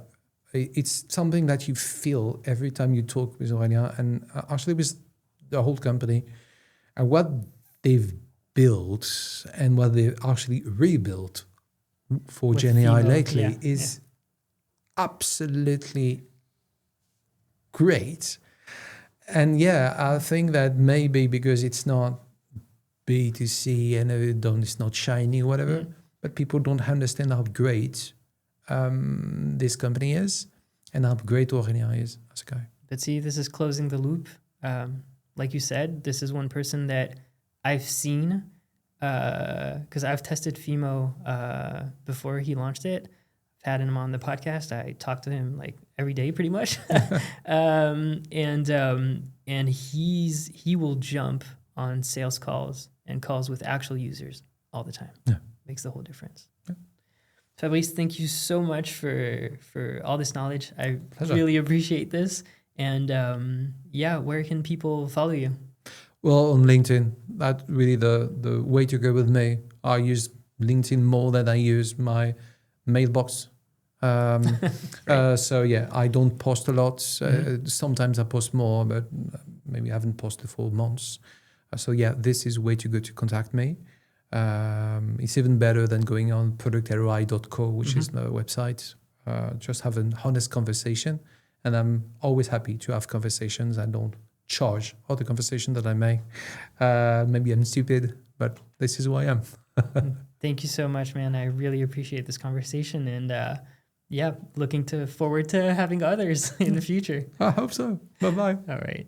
It's something that you feel every time you talk with Aurélien, and actually with the whole company, and what they've built and what they've actually rebuilt for With GenAI Fimo, lately is absolutely great. And I think that maybe because it's not B2C and it's not shiny or whatever, but people don't understand how great this company is and how great Aurélien is as a guy. But see, this is closing the loop. Like you said, this is one person that I've seen because I've tested Fimo before he launched it. I've had him on the podcast. I talk to him like every day pretty much. And he will jump on sales calls and calls with actual users all the time. Yeah. Makes the whole difference. Yeah. Fabrice, thank you so much for all this knowledge. I really appreciate this. And where can people follow you? Well, on LinkedIn, that's really the way to go with me. I use LinkedIn more than I use my mailbox. I don't post a lot. Sometimes I post more, but maybe I haven't posted for months. This is way too good to contact me. It's even better than going on productroi.co, which is my website. Just have an honest conversation. And I'm always happy to have conversations. I don't charge all the conversation that I make. Maybe I'm stupid, but this is who I am. Thank you so much, man. I really appreciate this conversation. And looking forward to having others in the future. I hope so. Bye-bye. All right.